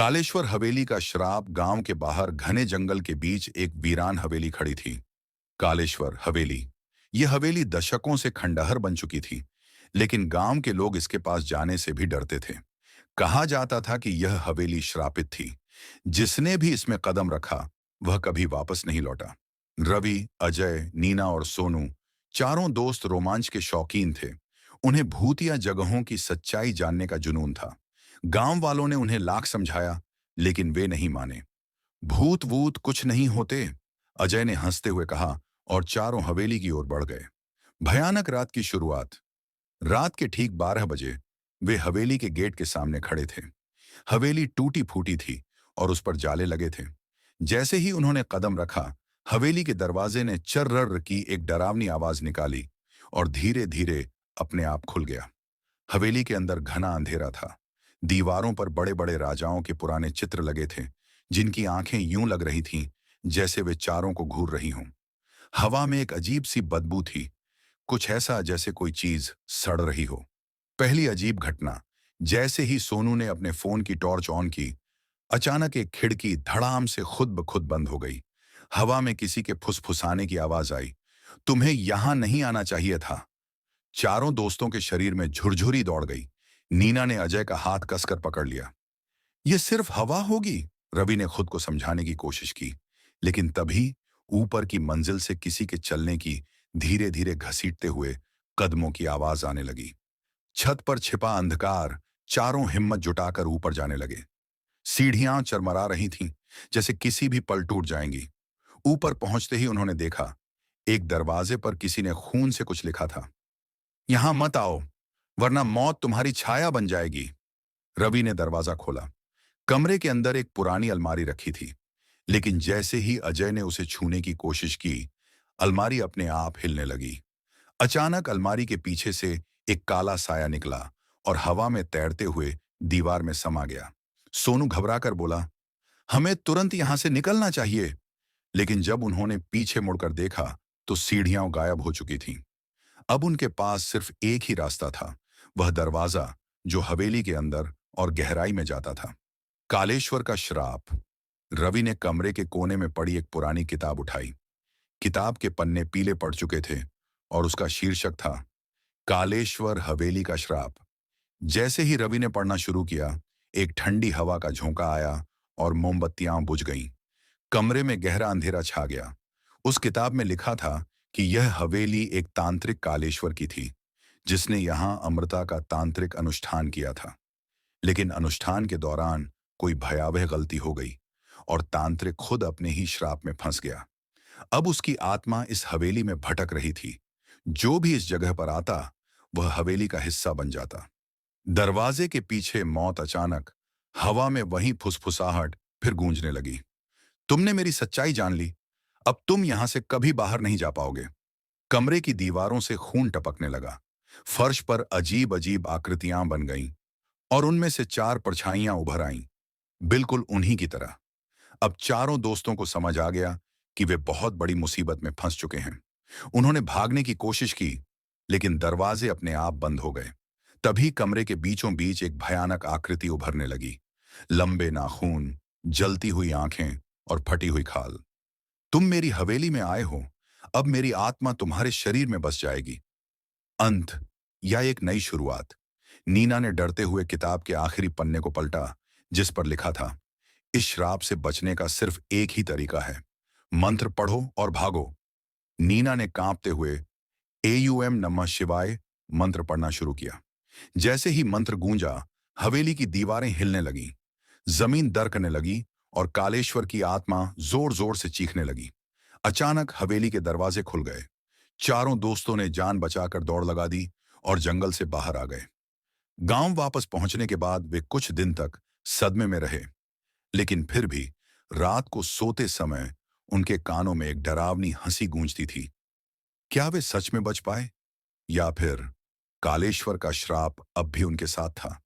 कालेश्वर हवेली का श्राप। गांव के बाहर घने जंगल के बीच एक वीरान हवेली खड़ी थी। कालेश्वर हवेली। यह हवेली दशकों से खंडहर बन चुकी थी, लेकिन गांव के लोग इसके पास जाने से भी डरते थे। कहा जाता था कि यह हवेली श्रापित थी। जिसने भी इसमें कदम रखा वह कभी वापस नहीं लौटा। रवि, अजय, नीना और सोनू, चारों दोस्त रोमांच के शौकीन थे। उन्हें भूतिया जगहों की सच्चाई जानने का जुनून था। गांव वालों ने उन्हें लाख समझाया, लेकिन वे नहीं माने। भूत वूत कुछ नहीं होते, अजय ने हंसते हुए कहा, और चारों हवेली की ओर बढ़ गए। भयानक रात की शुरुआत। रात के ठीक 12 बजे वे हवेली के गेट के सामने खड़े थे। हवेली टूटी फूटी थी और उस पर जाले लगे थे। जैसे ही उन्होंने कदम रखा, हवेली के दरवाजे ने चर्र की एक डरावनी आवाज निकाली और धीरे धीरे अपने आप खुल गया। हवेली के अंदर घना अंधेरा था। दीवारों पर बड़े बड़े राजाओं के पुराने चित्र लगे थे, जिनकी आंखें यूं लग रही थीं जैसे वे चारों को घूर रही हों। हवा में एक अजीब सी बदबू थी, कुछ ऐसा जैसे कोई चीज सड़ रही हो। पहली अजीब घटना। जैसे ही सोनू ने अपने फोन की टॉर्च ऑन की, अचानक एक खिड़की धड़ाम से खुद ब खुद बंद हो गई। हवा में किसी के फुसफुसाने की आवाज आई, तुम्हें यहां नहीं आना चाहिए था। चारों दोस्तों के शरीर में झुरझुरी दौड़ गई। नीना ने अजय का हाथ कसकर पकड़ लिया। यह सिर्फ हवा होगी, रवि ने खुद को समझाने की कोशिश की, लेकिन तभी ऊपर की मंजिल से किसी के चलने की, धीरे धीरे घसीटते हुए कदमों की आवाज आने लगी। छत पर छिपा अंधकार। चारों हिम्मत जुटाकर ऊपर जाने लगे। सीढ़ियां चरमरा रही थीं, जैसे किसी भी पल टूट जाएंगी। ऊपर पहुंचते ही उन्होंने देखा, एक दरवाजे पर किसी ने खून से कुछ लिखा था। यहां मत आओ, वरना मौत तुम्हारी छाया बन जाएगी। रवि ने दरवाजा खोला। कमरे के अंदर एक पुरानी अलमारी रखी थी, लेकिन जैसे ही अजय ने उसे छूने की कोशिश की, अलमारी अपने आप हिलने लगी। अचानक अलमारी के पीछे से एक काला साया निकला और हवा में तैरते हुए दीवार में समा गया। सोनू घबराकर बोला, हमें तुरंत यहां से निकलना चाहिए। लेकिन जब उन्होंने पीछे मुड़कर देखा, तो सीढ़ियां गायब हो चुकी थीं। अब उनके पास सिर्फ एक ही रास्ता था, वह दरवाजा जो हवेली के अंदर और गहराई में जाता था। कालेश्वर का श्राप। रवि ने कमरे के कोने में पड़ी एक पुरानी किताब उठाई। किताब के पन्ने पीले पड़ चुके थे और उसका शीर्षक था कालेश्वर हवेली का श्राप। जैसे ही रवि ने पढ़ना शुरू किया, एक ठंडी हवा का झोंका आया और मोमबत्तियां बुझ गईं। कमरे में गहरा अंधेरा छा गया। उस किताब में लिखा था कि यह हवेली एक तांत्रिक कालेश्वर की थी, जिसने यहां अमृता का तांत्रिक अनुष्ठान किया था। लेकिन अनुष्ठान के दौरान कोई भयावह गलती हो गई और तांत्रिक खुद अपने ही श्राप में फंस गया। अब उसकी आत्मा इस हवेली में भटक रही थी। जो भी इस जगह पर आता, वह हवेली का हिस्सा बन जाता। दरवाजे के पीछे मौत। अचानक हवा में वही फुसफुसाहट फिर गूंजने लगी। तुमने मेरी सच्चाई जान ली, अब तुम यहां से कभी बाहर नहीं जा पाओगे। कमरे की दीवारों से खून टपकने लगा। फर्श पर अजीब अजीब आकृतियां बन गईं और उनमें से 4 परछाइयां उभर आईं, बिल्कुल उन्हीं की तरह। अब चारों दोस्तों को समझ आ गया कि वे बहुत बड़ी मुसीबत में फंस चुके हैं। उन्होंने भागने की कोशिश की, लेकिन दरवाजे अपने आप बंद हो गए। तभी कमरे के बीचों बीच एक भयानक आकृति उभरने लगी। लंबे नाखून, जलती हुई आंखें और फटी हुई खाल। तुम मेरी हवेली में आए हो, अब मेरी आत्मा तुम्हारे शरीर में बस जाएगी। अंत या एक नई शुरुआत। नीना ने डरते हुए किताब के आखिरी पन्ने को पलटा, जिस पर लिखा था, इस श्राप से बचने का सिर्फ एक ही तरीका है, मंत्र पढ़ो और भागो। नीना ने कांपते हुए एयूएम नमः शिवाय मंत्र पढ़ना शुरू किया। जैसे ही मंत्र गूंजा, हवेली की दीवारें हिलने लगीं, जमीन दरकने लगी और कालेश्वर की आत्मा जोर जोर से चीखने लगी। अचानक हवेली के दरवाजे खुल गए। चारों दोस्तों ने जान बचाकर दौड़ लगा दी और जंगल से बाहर आ गए। गांव वापस पहुंचने के बाद वे कुछ दिन तक सदमे में रहे, लेकिन फिर भी रात को सोते समय उनके कानों में एक डरावनी हंसी गूंजती थी। क्या वे सच में बच पाए, या फिर कालेश्वर का श्राप अब भी उनके साथ था?